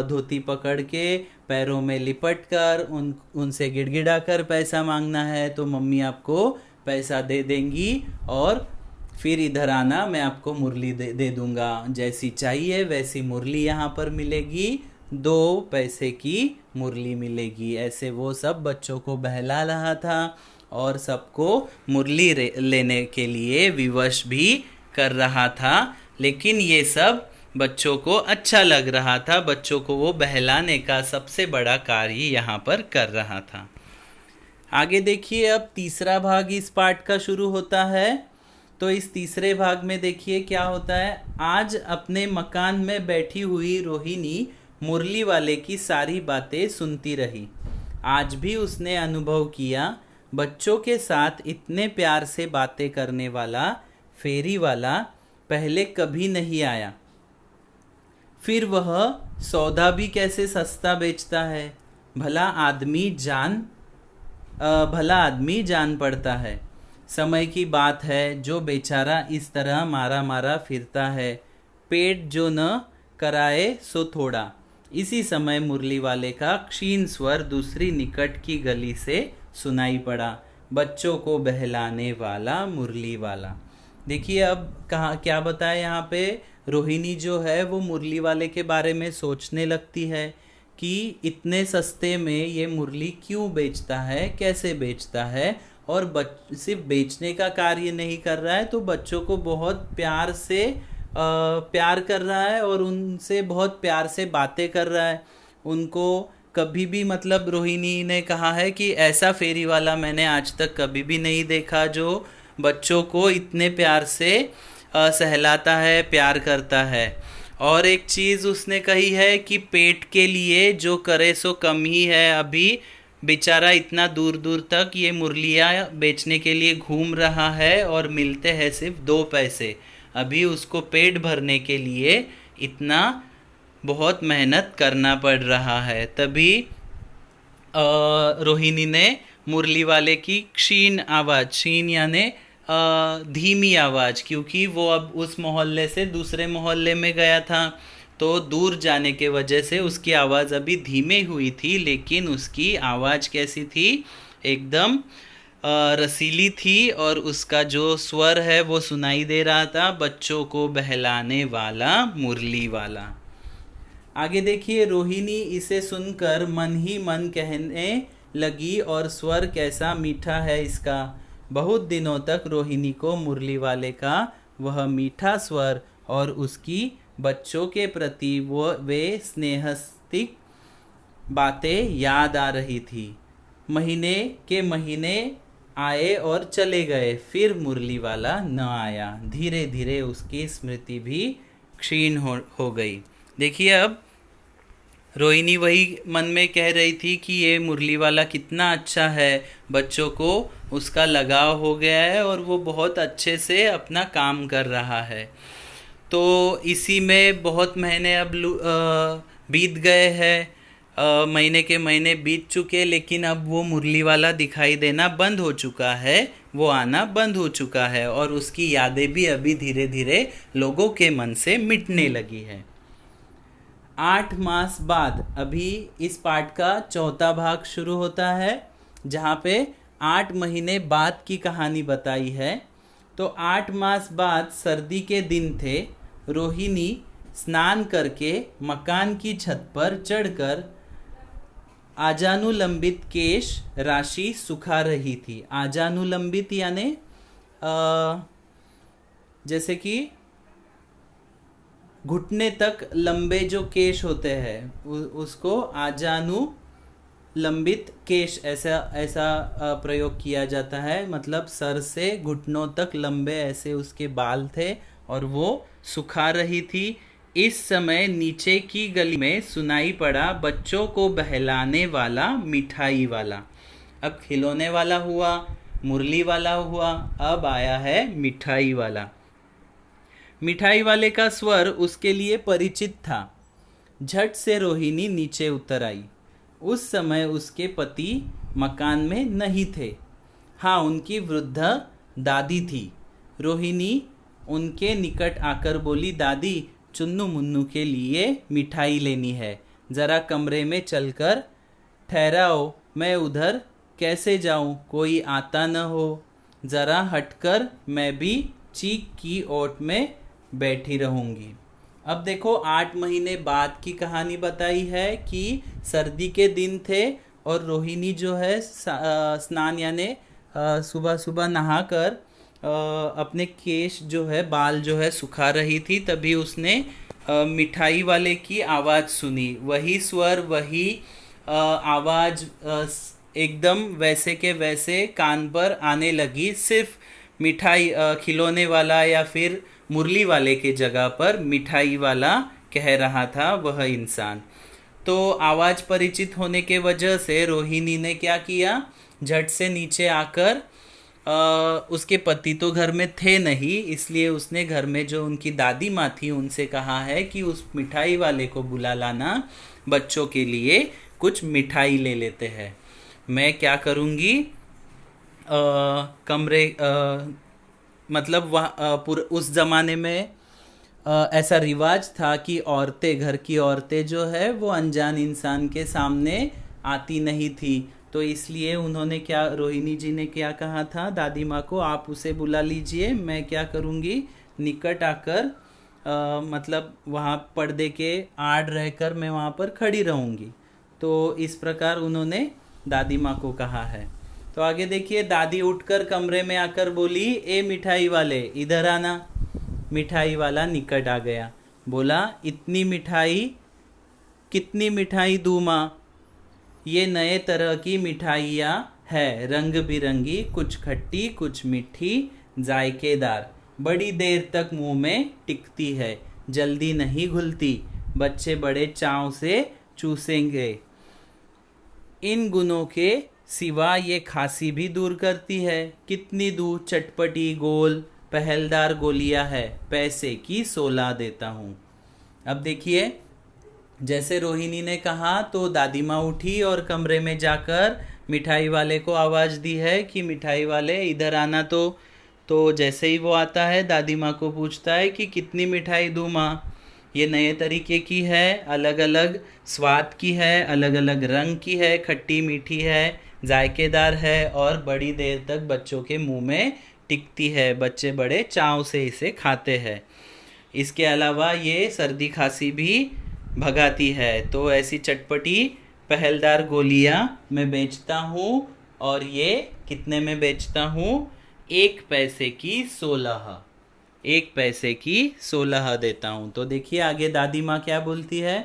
धोती पकड़ के पैरों में लिपट कर उनसे गिड़गिड़ा कर पैसा मांगना है, तो मम्मी आपको पैसा दे देंगी और फिर इधर आना, मैं आपको मुरली दे दूंगा। जैसी चाहिए वैसी मुरली यहाँ पर मिलेगी, 2 पैसे की मुरली मिलेगी। ऐसे वो सब बच्चों को बहला रहा था और सबको मुरली लेने के लिए विवश भी कर रहा था। लेकिन ये सब बच्चों को अच्छा लग रहा था, बच्चों को वो बहलाने का सबसे बड़ा कार्य यहाँ पर कर रहा था। आगे देखिए, अब तीसरा भाग इस पाठ का शुरू होता है। तो इस तीसरे भाग में देखिए क्या होता है। आज अपने मकान में बैठी हुई रोहिणी मुरली वाले की सारी बातें सुनती रही। आज भी उसने अनुभव किया, बच्चों के साथ इतने प्यार से बातें करने वाला फेरी वाला पहले कभी नहीं आया। फिर वह सौदा भी कैसे सस्ता बेचता है, भला आदमी जान पड़ता है। समय की बात है, जो बेचारा इस तरह मारा मारा फिरता है, पेट जो न कराए सो थोड़ा। इसी समय मुरली वाले का क्षीण स्वर दूसरी निकट की गली से सुनाई पड़ा, बच्चों को बहलाने वाला मुरली वाला। देखिए अब कहाँ क्या बताया यहाँ पे, रोहिणी जो है वो मुरली वाले के बारे में सोचने लगती है कि इतने सस्ते में ये मुरली क्यों बेचता है, कैसे बेचता है। और सिर्फ बेचने का कार्य नहीं कर रहा है, तो बच्चों को बहुत प्यार से प्यार कर रहा है और उनसे बहुत प्यार से बातें कर रहा है। उनको कभी भी, मतलब रोहिणी ने कहा है कि ऐसा फेरी वाला मैंने आज तक कभी भी नहीं देखा जो बच्चों को इतने प्यार से सहलाता है, प्यार करता है। और एक चीज़ उसने कही है कि पेट के लिए जो करे सो कम ही है। अभी बेचारा इतना दूर दूर तक ये मुरलियाँ बेचने के लिए घूम रहा है और मिलते हैं सिर्फ 2 पैसे। अभी उसको पेट भरने के लिए इतना बहुत मेहनत करना पड़ रहा है। तभी रोहिणी ने मुरली वाले की क्षीण आवाज़, क्षीण यानी धीमी आवाज़, क्योंकि वो अब उस मोहल्ले से दूसरे मोहल्ले में गया था, तो दूर जाने के वजह से उसकी आवाज़ अभी धीमे हुई थी, लेकिन उसकी आवाज़ कैसी थी, एकदम रसीली थी और उसका जो स्वर है वो सुनाई दे रहा था, बच्चों को बहलाने वाला मुरली वाला। आगे देखिए, रोहिणी इसे सुनकर मन ही मन कहने लगी, और स्वर कैसा मीठा है इसका। बहुत दिनों तक रोहिणी को मुरली वाले का वह मीठा स्वर और उसकी बच्चों के प्रति वे स्नेहस्तिक बातें याद आ रही थी। महीने के महीने आए और चले गए, फिर मुरली वाला न आया। धीरे धीरे उसकी स्मृति भी क्षीण हो गई। देखिए अब रोहिणी वही मन में कह रही थी कि ये मुरली वाला कितना अच्छा है, बच्चों को उसका लगाव हो गया है और वो बहुत अच्छे से अपना काम कर रहा है। तो इसी में बहुत महीने अब बीत गए हैं, महीने के महीने बीत चुके, लेकिन अब वो मुरली वाला दिखाई देना बंद हो चुका है, वो आना बंद हो चुका है और उसकी यादें भी अभी धीरे धीरे लोगों के मन से मिटने लगी है। 8 मास बाद अभी इस पाठ का चौथा भाग शुरू होता है, जहाँ पे 8 महीने बाद की कहानी बताई है। तो 8 मास बाद सर्दी के दिन थे। रोहिणी स्नान करके मकान की छत पर चढ़कर आजानुलंबित केश राशि सुखा रही थी। आजानुलंबित यानी जैसे कि घुटने तक लंबे जो केश होते हैं उसको आजानुलंबित केश ऐसा प्रयोग किया जाता है। मतलब सर से घुटनों तक लंबे ऐसे उसके बाल थे और वो सुखा रही थी। इस समय नीचे की गली में सुनाई पड़ा बच्चों को बहलाने वाला मिठाई वाला। अब खिलौने वाला हुआ, मुरली वाला हुआ, अब आया है मिठाई वाला। मिठाई वाले का स्वर उसके लिए परिचित था। झट से रोहिणी नीचे उतर आई। उस समय उसके पति मकान में नहीं थे। हाँ, उनकी वृद्ध दादी थी। रोहिणी उनके निकट आकर बोली, दादी, चुन्नू मुन्नू के लिए मिठाई लेनी है, ज़रा कमरे में चलकर ठहराओ। मैं उधर कैसे जाऊं, कोई आता न हो। ज़रा हटकर मैं भी चीख की ओट में बैठी रहूंगी। अब देखो 8 महीने बाद की कहानी बताई है कि सर्दी के दिन थे और रोहिणी जो है स्नान यानी सुबह सुबह नहाकर अपने केश जो है, बाल जो है सुखा रही थी। तभी उसने मिठाई वाले की आवाज़ सुनी। वही स्वर, वही आवाज़ एकदम वैसे के वैसे कान पर आने लगी। सिर्फ मिठाई खिलौने वाला या फिर मुरली वाले के जगह पर मिठाई वाला कह रहा था वह इंसान। तो आवाज़ परिचित होने के वजह से रोहिणी ने क्या किया, झट से नीचे आकर उसके पति तो घर में थे नहीं, इसलिए उसने घर में जो उनकी दादी माँ थी उनसे कहा है कि उस मिठाई वाले को बुला लाना, बच्चों के लिए कुछ मिठाई ले लेते हैं। मैं क्या करूँगी, कमरे मतलब वह उस ज़माने में ऐसा रिवाज था कि औरतें, घर की औरतें जो है वो अनजान इंसान के सामने आती नहीं थी। तो इसलिए उन्होंने क्या, रोहिणी जी ने क्या कहा था दादी माँ को, आप उसे बुला लीजिए, मैं क्या करूँगी, निकट आकर मतलब वहाँ पर्दे के आड़ रहकर मैं वहाँ पर खड़ी रहूँगी। तो इस प्रकार उन्होंने दादी माँ को कहा है। तो आगे देखिए, दादी उठकर कमरे में आकर बोली, ए मिठाई वाले इधर आना। मिठाई वाला निकट आ गया, बोला, इतनी मिठाई, कितनी मिठाई दूँ माँ? ये नए तरह की मिठाइयाँ है, रंग बिरंगी, कुछ खट्टी कुछ मीठी, जायकेदार, बड़ी देर तक मुंह में टिकती है, जल्दी नहीं घुलती, बच्चे बड़े चाव से चूसेंगे। इन गुणों के सिवा ये खांसी भी दूर करती है। कितनी दूर, चटपटी गोल पहलदार गोलियां है, पैसे की 16 देता हूँ। अब देखिए, जैसे रोहिणी ने कहा तो दादी माँ उठी और कमरे में जाकर मिठाई वाले को आवाज़ दी है कि मिठाई वाले इधर आना। तो जैसे ही वो आता है दादी माँ को पूछता है कि कितनी मिठाई दूँ माँ? ये नए तरीके की है, अलग अलग स्वाद की है, अलग अलग रंग की है, खट्टी मीठी है, जायकेदार है और बड़ी देर तक बच्चों के मुंह में टिकती है, बच्चे बड़े चाव से इसे खाते हैं। इसके अलावा ये सर्दी खांसी भी भगाती है। तो ऐसी चटपटी पहलदार गोलियां मैं बेचता हूँ, और ये कितने में बेचता हूँ? 1 पैसे की 16। 1 पैसे की 16 देता हूँ। तो देखिए आगे दादी माँ क्या बोलती है।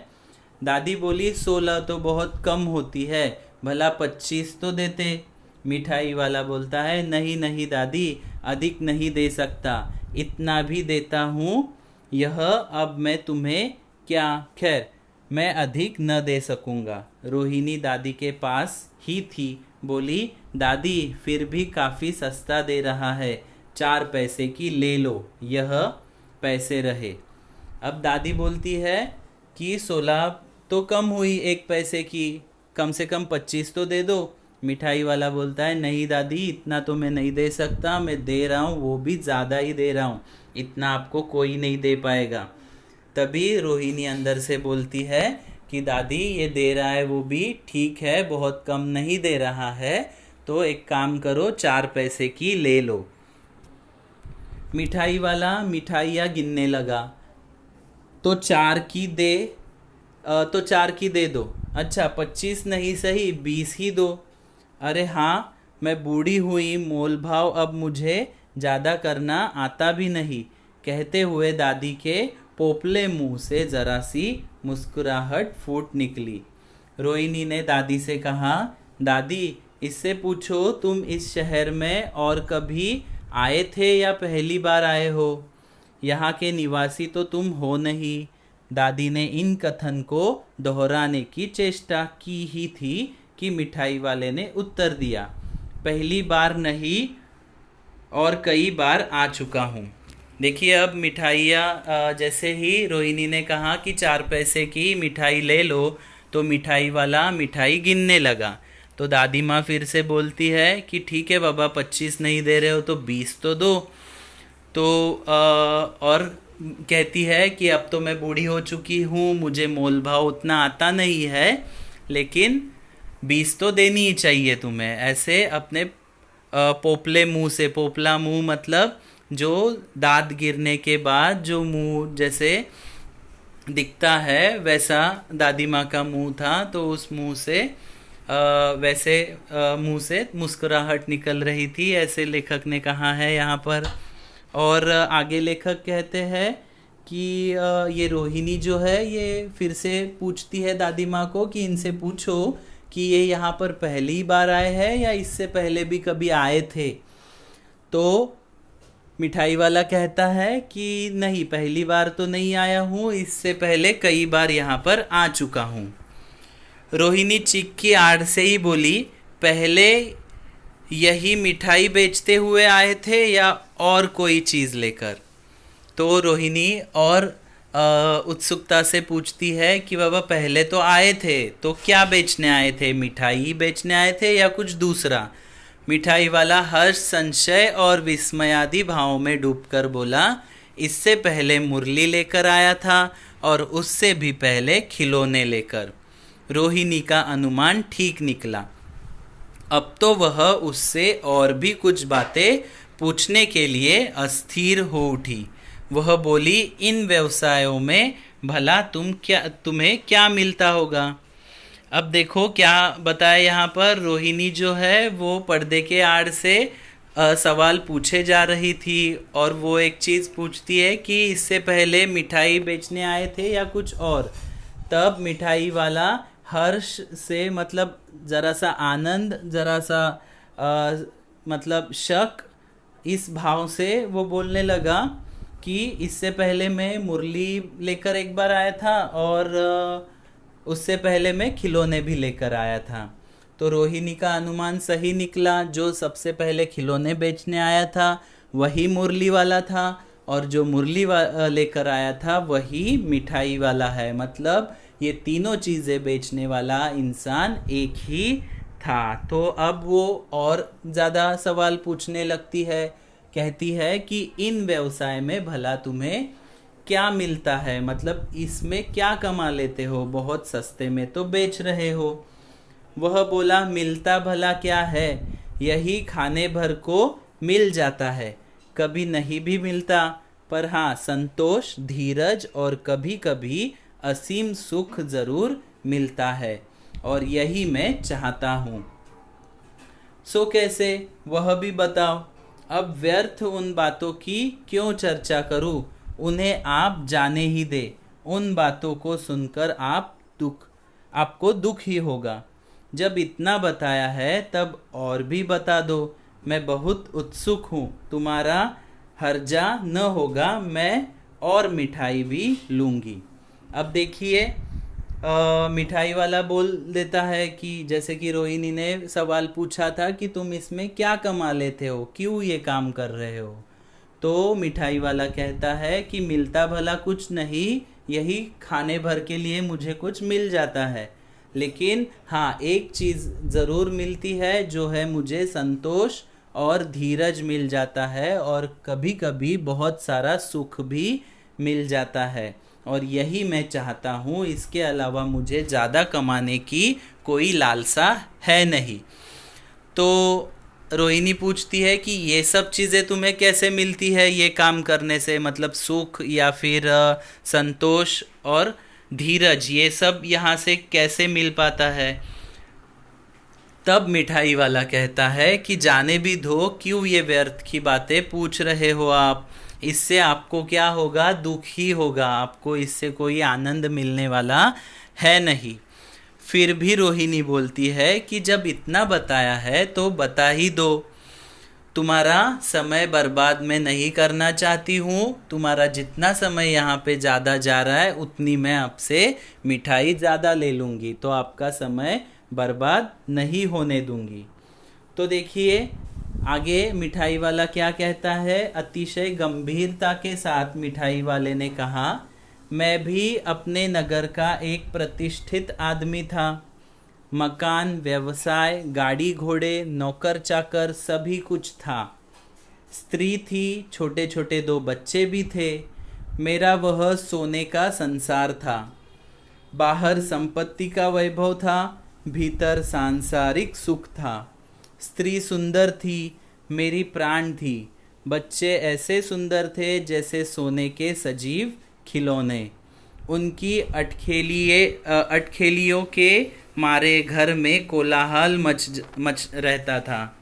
दादी बोली, 16 तो बहुत कम होती है, भला 25 तो देते। मिठाई वाला बोलता है, नहीं नहीं दादी, अधिक नहीं दे सकता, इतना भी देता हूँ। यह अब मैं तुम्हें क्या, खैर मैं अधिक न दे सकूँगा। रोहिणी दादी के पास ही थी, बोली, दादी फिर भी काफ़ी सस्ता दे रहा है, 4 पैसे की ले लो, यह पैसे रहे। अब दादी बोलती है कि 16 तो कम हुई 1 पैसे की, कम से कम 25 तो दे दो। मिठाई वाला बोलता है, नहीं दादी, इतना तो मैं नहीं दे सकता, मैं दे रहा हूँ वो भी ज़्यादा ही दे रहा हूँ, इतना आपको कोई नहीं दे पाएगा। तभी रोहिणी अंदर से बोलती है कि दादी ये दे रहा है वो भी ठीक है, बहुत कम नहीं दे रहा है, तो एक काम करो, 4 पैसे की ले लो। मिठाई वाला मिठाइयाँ गिनने लगा, तो 4 की दे दो। अच्छा 25 नहीं सही, 20 ही दो। अरे हाँ, मैं बूढ़ी हुई, मोल भाव अब मुझे ज़्यादा करना आता भी नहीं। कहते हुए दादी के पोपले मुंह से जरा सी मुस्कुराहट फूट निकली। रोहिणी ने दादी से कहा, दादी इससे पूछो तुम इस शहर में और कभी आए थे या पहली बार आए हो? यहाँ के निवासी तो तुम हो नहीं। दादी ने इन कथन को दोहराने की चेष्टा की ही थी कि मिठाई वाले ने उत्तर दिया, पहली बार नहीं और कई बार आ चुका हूँ। देखिए अब मिठाइयाँ, जैसे ही रोहिणी ने कहा कि 4 पैसे की मिठाई ले लो, तो मिठाई वाला मिठाई गिनने लगा। तो दादी माँ फिर से बोलती है कि ठीक है बाबा, 25 नहीं दे रहे हो तो 20 तो दो। तो और कहती है कि अब तो मैं बूढ़ी हो चुकी हूँ, मुझे मोल भाव उतना आता नहीं है, लेकिन 20 तो देनी ही चाहिए तुम्हें। ऐसे अपने पोपले मुंह से, पोपला मुंह मतलब जो दांत गिरने के बाद जो मुंह जैसे दिखता है, वैसा दादी माँ का मुंह था। तो उस मुंह से वैसे मुंह से मुस्कुराहट निकल रही थी, ऐसे लेखक ने कहा है यहाँ पर। और आगे लेखक कहते हैं कि ये रोहिणी जो है ये फिर से पूछती है दादी माँ को कि इनसे पूछो कि ये यहाँ पर पहली बार आए हैं या इससे पहले भी कभी आए थे। तो मिठाई वाला कहता है कि नहीं, पहली बार तो नहीं आया हूँ, इससे पहले कई बार यहाँ पर आ चुका हूँ। रोहिणी चीख की आड़ से ही बोली, पहले यही मिठाई बेचते हुए आए थे या और कोई चीज़ लेकर? तो रोहिणी और उत्सुकता से पूछती है कि बाबा पहले तो आए थे, तो क्या बेचने आए थे? मिठाई बेचने आए थे या कुछ दूसरा? मिठाई वाला हर्ष, संशय और विस्मयादि भावों में डूबकर बोला, इससे पहले मुरली लेकर आया था और उससे भी पहले खिलौने लेकर। रोहिणी का अनुमान ठीक निकला। अब तो वह उससे और भी कुछ बातें पूछने के लिए अस्थिर हो उठी। वह बोली, इन व्यवसायों में भला तुम्हें क्या मिलता होगा? अब देखो क्या बताया यहाँ पर। रोहिणी जो है वो पर्दे के आड़ से सवाल पूछे जा रही थी, और वो एक चीज़ पूछती है कि इससे पहले मिठाई बेचने आए थे या कुछ और। तब मिठाई वाला हर्ष से, मतलब ज़रा सा आनंद, ज़रा सा मतलब शक, इस भाव से वो बोलने लगा कि इससे पहले मैं मुरली लेकर एक बार आया था, और उससे पहले मैं खिलौने भी लेकर आया था। तो रोहिणी का अनुमान सही निकला। जो सबसे पहले खिलौने बेचने आया था वही मुरली वाला था, और जो मुरली लेकर आया था वही मिठाई वाला है। मतलब ये तीनों चीज़ें बेचने वाला इंसान एक ही था। तो अब वो और ज़्यादा सवाल पूछने लगती है। कहती है कि इन व्यवसाय में भला तुम्हें क्या मिलता है, मतलब इसमें क्या कमा लेते हो, बहुत सस्ते में तो बेच रहे हो। वह बोला, मिलता भला क्या है, यही खाने भर को मिल जाता है, कभी नहीं भी मिलता, पर हाँ संतोष, धीरज और कभी कभी असीम सुख जरूर मिलता है, और यही मैं चाहता हूँ। सो कैसे, वह भी बताओ। अब व्यर्थ उन बातों की क्यों चर्चा करूँ, उन्हें आप जाने ही दे। उन बातों को सुनकर आपको दुख ही होगा। जब इतना बताया है तब और भी बता दो। मैं बहुत उत्सुक हूँ, तुम्हारा हर्जा न होगा, मैं और मिठाई भी लूँगी। अब देखिए मिठाई वाला बोल देता है कि जैसे कि रोहिणी ने सवाल पूछा था कि तुम इसमें क्या कमा लेते हो, क्यों ये काम कर रहे हो। तो मिठाई वाला कहता है कि मिलता भला कुछ नहीं, यही खाने भर के लिए मुझे कुछ मिल जाता है, लेकिन हाँ एक चीज़ ज़रूर मिलती है, जो है मुझे संतोष और धीरज मिल जाता है, और कभी कभी बहुत सारा सुख भी मिल जाता है, और यही मैं चाहता हूँ। इसके अलावा मुझे ज़्यादा कमाने की कोई लालसा है नहीं। तो रोहिणी पूछती है कि ये सब चीज़ें तुम्हें कैसे मिलती है ये काम करने से, मतलब सुख या फिर संतोष और धीरज, ये सब यहाँ से कैसे मिल पाता है। तब मिठाई वाला कहता है कि जाने भी दो, क्यों ये व्यर्थ की बातें पूछ रहे हो आप, इससे आपको क्या होगा, दुख ही होगा, आपको इससे कोई आनंद मिलने वाला है नहीं। फिर भी रोहिणी बोलती है कि जब इतना बताया है तो बता ही दो। तुम्हारा समय बर्बाद मैं नहीं करना चाहती हूँ, तुम्हारा जितना समय यहाँ पे ज़्यादा जा रहा है उतनी मैं आपसे मिठाई ज़्यादा ले लूँगी, तो आपका समय बर्बाद नहीं होने दूँगी। तो देखिए आगे मिठाई वाला क्या कहता है। अतिशय गंभीरता के साथ मिठाई वाले ने कहा, मैं भी अपने नगर का एक प्रतिष्ठित आदमी था। मकान, व्यवसाय, गाड़ी घोड़े, नौकर चाकर सभी कुछ था। स्त्री थी, छोटे छोटे 2 बच्चे भी थे। मेरा वह सोने का संसार था। बाहर संपत्ति का वैभव था, भीतर सांसारिक सुख था। स्त्री सुंदर थी, मेरी प्राण थी। बच्चे ऐसे सुंदर थे जैसे सोने के सजीव खिलौने। उनकी अटखेलियों के मारे घर में कोलाहल मच रहता था।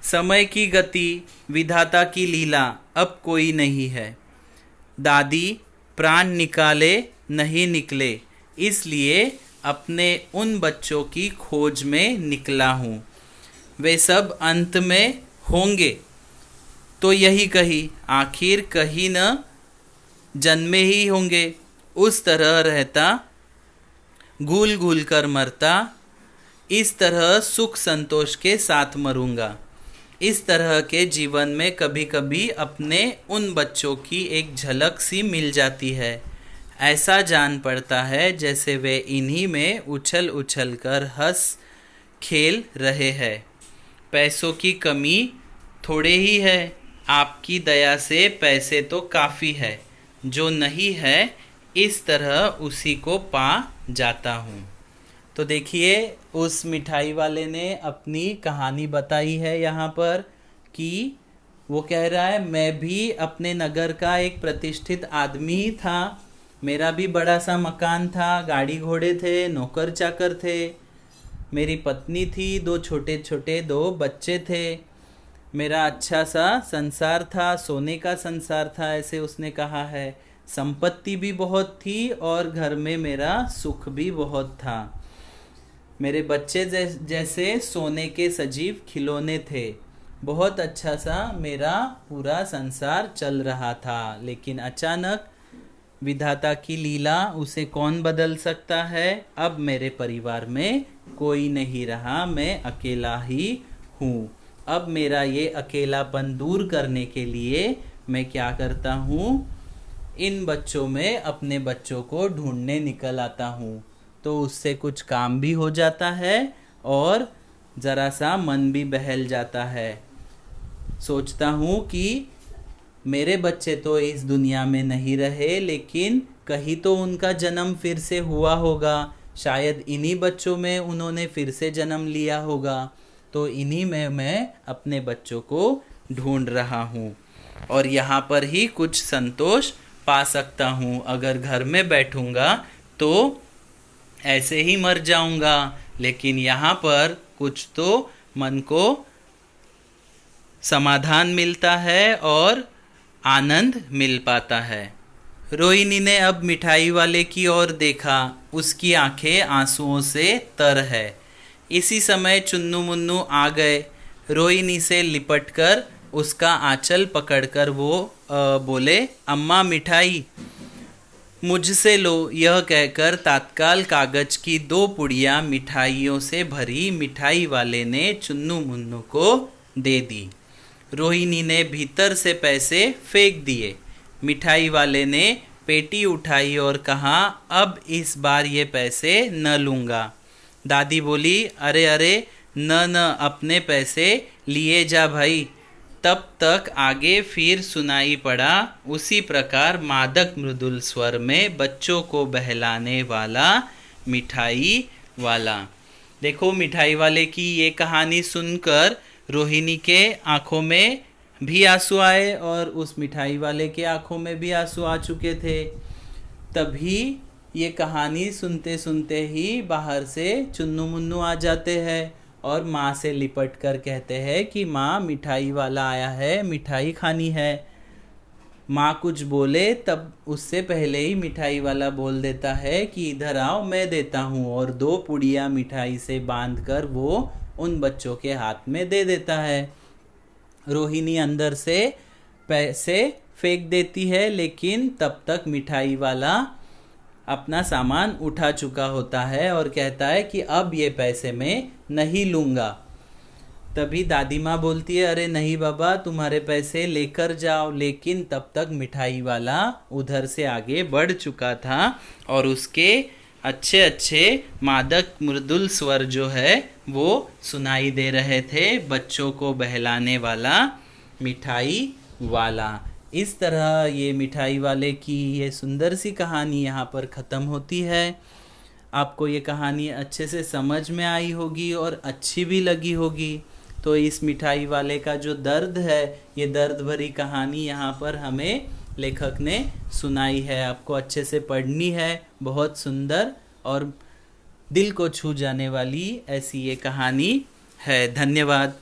समय की गति, विधाता की लीला अब कोई नहीं है। दादी प्राण निकाले नहीं निकले, इसलिए अपने उन बच्चों की खोज में निकला हूँ। वे सब अंत में होंगे तो यही कही, आखिर कहीं न जन्मे ही होंगे। उस तरह रहता, घूल घूल कर मरता, इस तरह सुख संतोष के साथ मरूंगा। इस तरह के जीवन में कभी कभी अपने उन बच्चों की एक झलक सी मिल जाती है। ऐसा जान पड़ता है जैसे वे इन्हीं में उछल उछल कर हंस खेल रहे हैं। पैसों की कमी थोड़े ही है, आपकी दया से पैसे तो काफ़ी है। जो नहीं है इस तरह उसी को पा जाता हूँ। तो देखिए उस मिठाई वाले ने अपनी कहानी बताई है यहाँ पर कि वो कह रहा है मैं भी अपने नगर का एक प्रतिष्ठित आदमी ही था। मेरा भी बड़ा सा मकान था, गाड़ी घोड़े थे, नौकर चाकर थे, मेरी पत्नी थी, दो छोटे छोटे दो बच्चे थे। मेरा अच्छा सा संसार था, सोने का संसार था, ऐसे उसने कहा है। संपत्ति भी बहुत थी और घर में मेरा सुख भी बहुत था। मेरे बच्चे जैसे सोने के सजीव खिलौने थे। बहुत अच्छा सा मेरा पूरा संसार चल रहा था, लेकिन अचानक विधाता की लीला, उसे कौन बदल सकता है। अब मेरे परिवार में कोई नहीं रहा, मैं अकेला ही हूँ। अब मेरा ये अकेलापन दूर करने के लिए मैं क्या करता हूँ, इन बच्चों में अपने बच्चों को ढूंढने निकल आता हूँ। तो उससे कुछ काम भी हो जाता है और ज़रा सा मन भी बहल जाता है। सोचता हूँ कि मेरे बच्चे तो इस दुनिया में नहीं रहे, लेकिन कहीं तो उनका जन्म फिर से हुआ होगा। शायद इन्हीं बच्चों में उन्होंने फिर से जन्म लिया होगा। तो इन्हीं में मैं अपने बच्चों को ढूंढ रहा हूँ और यहाँ पर ही कुछ संतोष पा सकता हूँ। अगर घर में बैठूँगा तो ऐसे ही मर जाऊँगा, लेकिन यहाँ पर कुछ तो मन को समाधान मिलता है और आनंद मिल पाता है। रोहिणी ने अब मिठाई वाले की ओर देखा। उसकी आंखें आंसुओं से तर है। इसी समय चुन्नू मुन्नू आ गए। रोहिणी से लिपटकर उसका आंचल पकड़कर वो बोले, अम्मा मिठाई मुझसे लो। यह कहकर तात्काल कागज की 2 पुड़ियाँ मिठाइयों से भरी मिठाई वाले ने चुन्नू मुन्नू को दे दी। रोहिणी ने भीतर से पैसे फेंक दिए। मिठाई वाले ने पेटी उठाई और कहा, अब इस बार ये पैसे न लूँगा। दादी बोली, अरे अरे न अपने पैसे लिए जा भाई। तब तक आगे फिर सुनाई पड़ा उसी प्रकार मादक मृदुल स्वर में बच्चों को बहलाने वाला मिठाई वाला। देखो मिठाई वाले की ये कहानी सुनकर रोहिणी के आंखों में भी आंसू आए और उस मिठाई वाले के आंखों में भी आंसू आ चुके थे। तभी ये कहानी सुनते सुनते ही बाहर से चुन्नू मुन्नू आ जाते हैं और माँ से लिपट कर कहते हैं कि माँ मिठाई वाला आया है, मिठाई खानी है। माँ कुछ बोले तब उससे पहले ही मिठाई वाला बोल देता है कि इधर आओ, मैं देता हूँ, और 2 पुड़िया मिठाई से बांधकर वो उन बच्चों के हाथ में दे देता है। रोहिणी अंदर से पैसे फेंक देती है, लेकिन तब तक मिठाई वाला अपना सामान उठा चुका होता है और कहता है कि अब ये पैसे मैं नहीं लूँगा। तभी दादी माँ बोलती है, अरे नहीं बाबा, तुम्हारे पैसे लेकर जाओ। लेकिन तब तक मिठाई वाला उधर से आगे बढ़ चुका था और उसके अच्छे अच्छे मादक मृदुल स्वर जो है वो सुनाई दे रहे थे, बच्चों को बहलाने वाला मिठाई वाला। इस तरह ये मिठाई वाले की ये सुंदर सी कहानी यहाँ पर ख़त्म होती है। आपको ये कहानी अच्छे से समझ में आई होगी और अच्छी भी लगी होगी। तो इस मिठाई वाले का जो दर्द है, ये दर्द भरी कहानी यहाँ पर हमें लेखक ने सुनाई है। आपको अच्छे से पढ़नी है। बहुत सुंदर और दिल को छू जाने वाली ऐसी ये कहानी है। धन्यवाद।